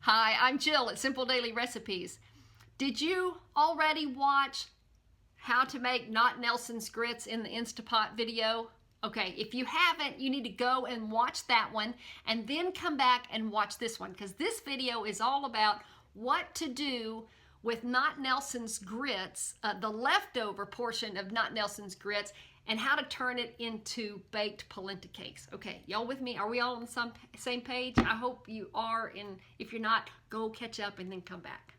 Hi, I'm Jill at Simple Daily Recipes. Did you already watch how to make Not Nelson's grits in the Instapot video? Okay, if you haven't, you need to go and watch that one and then come back and watch this one, because this video is all about what to do with Not Nelson's grits, the leftover portion of Not Nelson's grits, and how to turn it into baked polenta cakes. Okay, y'all with me? Are we all on the same page? I hope you are, and if you're not, go catch up and then come back.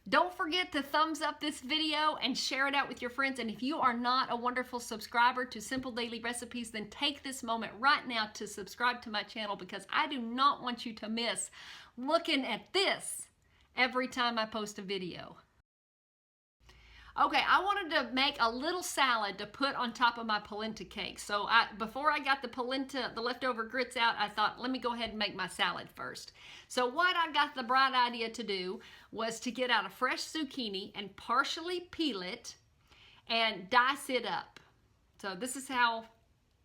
Don't forget to thumbs up this video and share it out with your friends. And if you are not a wonderful subscriber to Simple Daily Recipes, then take this moment right now to subscribe to my channel, because I do not want you to miss looking at this every time I post a video. Okay, I wanted to make a little salad to put on top of my polenta cake. So before I got the leftover grits out, I thought, let me go ahead and make my salad first. So what I got the bright idea to do was to get out a fresh zucchini and partially peel it and dice it up. So this is how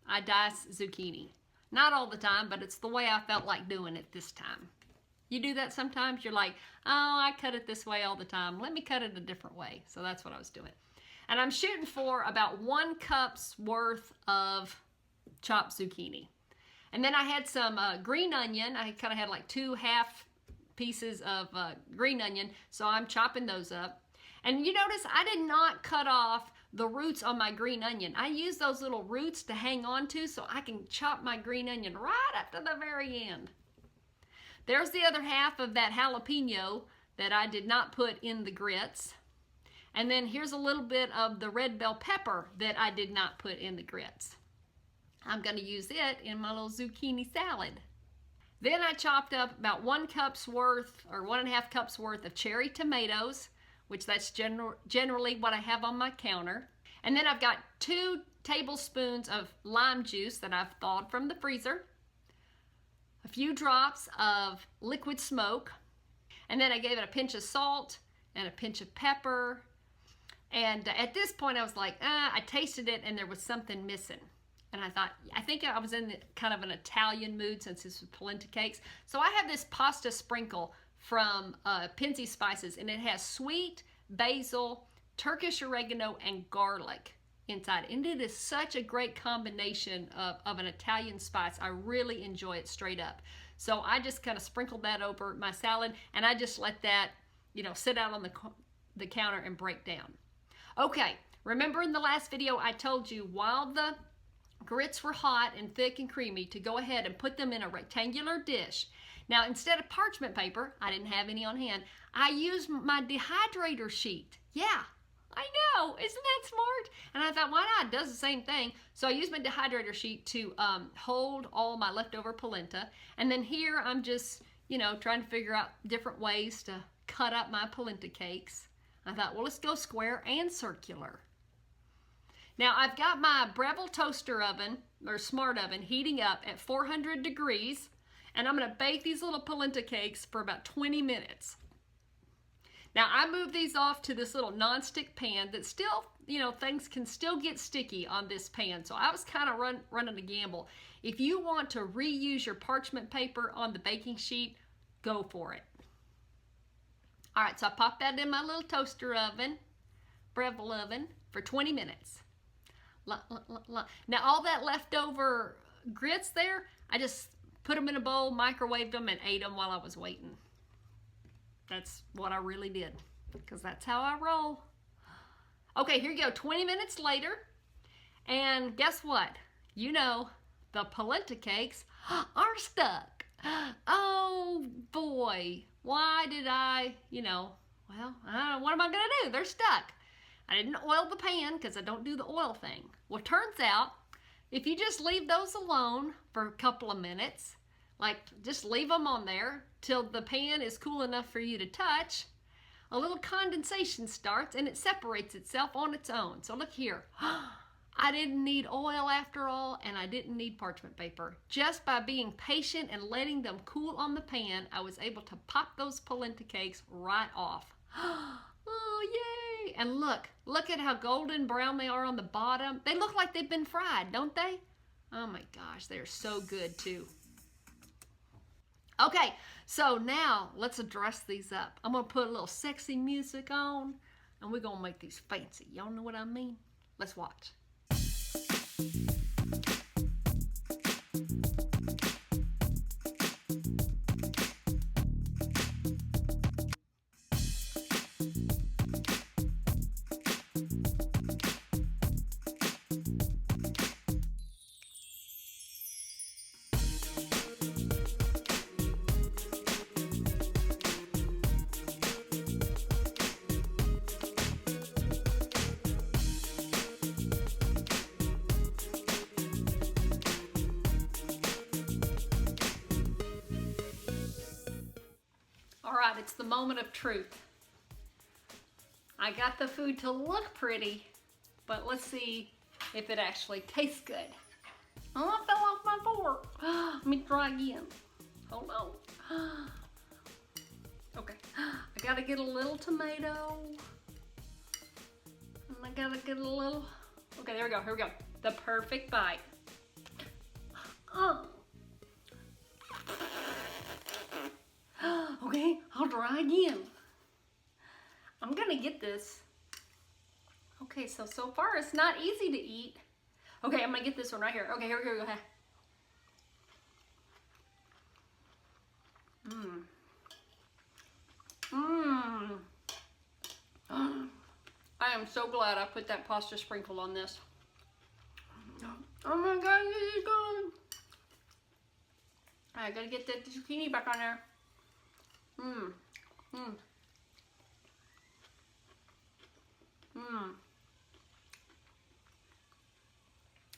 I dice zucchini. Not all the time, but it's the way I felt like doing it this time. You do that sometimes, you're like, oh, I cut it this way all the time. Let me cut it a different way. So that's what I was doing. And I'm shooting for about 1 cup's worth of chopped zucchini. And then I had some green onion. I kind of had like 2 half pieces of green onion. So I'm chopping those up. And you notice I did not cut off the roots on my green onion. I use those little roots to hang on to so I can chop my green onion right up to the very end. There's the other half of that jalapeno that I did not put in the grits. And then here's a little bit of the red bell pepper that I did not put in the grits. I'm going to use it in my little zucchini salad. Then I chopped up about 1 cup's worth or 1.5 cups worth of cherry tomatoes, which that's generally what I have on my counter. And then I've got 2 tablespoons of lime juice that I've thawed from the freezer. A few drops of liquid smoke, and then I gave it a pinch of salt and a pinch of pepper. And at this point I was like, I tasted it and there was something missing. And I thought, I think I was in kind of an Italian mood since this was polenta cakes. So I have this pasta sprinkle from Penzi Spices, and it has sweet basil, Turkish oregano, and garlic inside. And it is such a great combination of an Italian spice. I really enjoy it straight up. So I just kind of sprinkled that over my salad, and I just let that, sit out on the counter and break down. Okay, remember in the last video I told you while the grits were hot and thick and creamy to go ahead and put them in a rectangular dish. Now instead of parchment paper, I didn't have any on hand, I used my dehydrator sheet. Yeah, I know, isn't that smart? And I thought, why not? It does the same thing. So I used my dehydrator sheet to hold all my leftover polenta. And then here I'm just, trying to figure out different ways to cut up my polenta cakes. I thought, well, let's go square and circular. Now I've got my Breville toaster oven, or smart oven, heating up at 400 degrees. And I'm gonna bake these little polenta cakes for about 20 minutes. Now I moved these off to this little non-stick pan that still, things can still get sticky on this pan. So I was kind of running a gamble. If you want to reuse your parchment paper on the baking sheet, go for it. All right, so I popped that in my little toaster oven, Breville oven, for 20 minutes. Now all that leftover grits there, I just put them in a bowl, microwaved them, and ate them while I was waiting. That's what I really did, because that's how I roll. Okay, here you go, 20 minutes later, and guess what? The polenta cakes are stuck. Oh boy, why did I, well, what am I gonna do? They're stuck. I didn't oil the pan because I don't do the oil thing. Well, turns out, if you just leave those alone for a couple of minutes, like just leave them on there till the pan is cool enough for you to touch, a little condensation starts and it separates itself on its own. So look here. I didn't need oil after all, and I didn't need parchment paper. Just by being patient and letting them cool on the pan, I was able to pop those polenta cakes right off. Oh, yay! And look at how golden brown they are on the bottom. They look like they've been fried, don't they? Oh my gosh, they're so good too. Okay, so now let's dress these up. I'm gonna put a little sexy music on and we're gonna make these fancy. Y'all know what I mean? Let's watch. All right, it's the moment of truth. I got the food to look pretty, but let's see if it actually tastes good. Oh, I fell off my fork. Let me try again. Hold on. Okay, I gotta get a little tomato. And I gotta get a little, okay, there we go, here we go. The perfect bite. Oh. Okay, I'll try again. I'm gonna get this. Okay, so far it's not easy to eat. Okay, I'm gonna get this one right here. Okay, here we go. I am so glad I put that pasta sprinkle on this. Oh my god, this is good. I gotta get the zucchini back on there.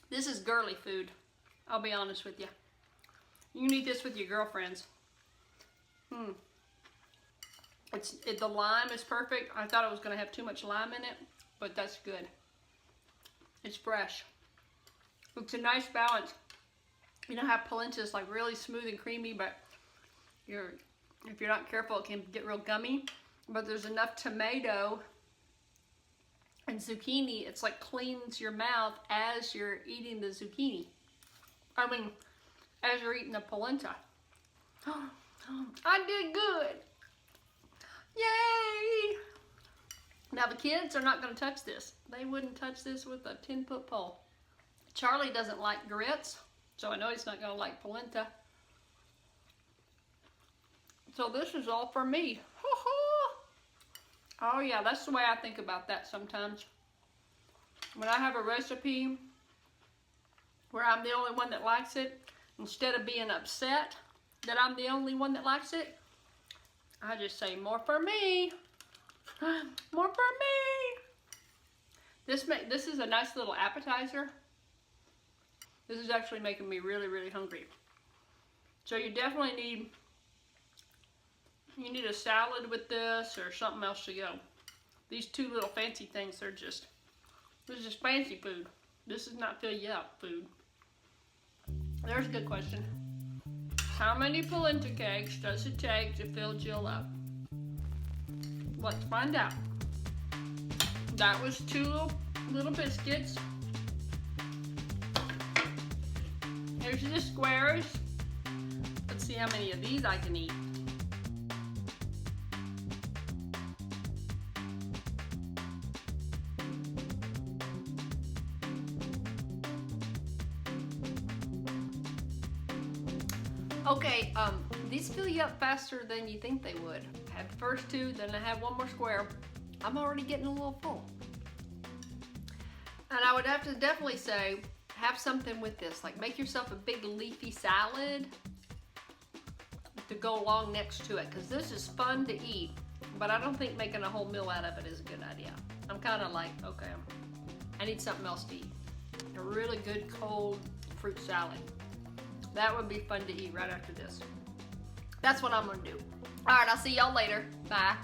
This is girly food. I'll be honest with you. You can eat this with your girlfriends. The lime is perfect. I thought it was gonna have too much lime in it, but that's good. It's fresh. It's a nice balance. You know how polenta is like really smooth and creamy, but if you're not careful, it can get real gummy. But there's enough tomato and zucchini, it's like cleans your mouth as you're eating the zucchini. I mean, as you're eating the polenta. I did good. Yay! Now the kids are not going to touch this. They wouldn't touch this with a 10-foot pole. Charlie doesn't like grits, so I know he's not going to like polenta. So this is all for me. Oh yeah, that's the way I think about that sometimes. When I have a recipe where I'm the only one that likes it, instead of being upset that I'm the only one that likes it, I just say, more for me. More for me. This is a nice little appetizer. This is actually making me really, really hungry. So you definitely need a salad with this or something else to go. These two little fancy things, this is just fancy food. This is not fill you up food. There's a good question. How many polenta cakes does it take to fill Jill up? Let's find out. That was 2 little biscuits. Here's the squares. Let's see how many of these I can eat. Okay, these fill you up faster than you think they would. I had the first 2, then I have 1 more square. I'm already getting a little full. And I would have to definitely say, have something with this. Like make yourself a big leafy salad to go along next to it. Because this is fun to eat, but I don't think making a whole meal out of it is a good idea. I'm kind of like, okay, I need something else to eat. A really good cold fruit salad. That would be fun to eat right after this. That's what I'm gonna do. All right, I'll see y'all later. Bye.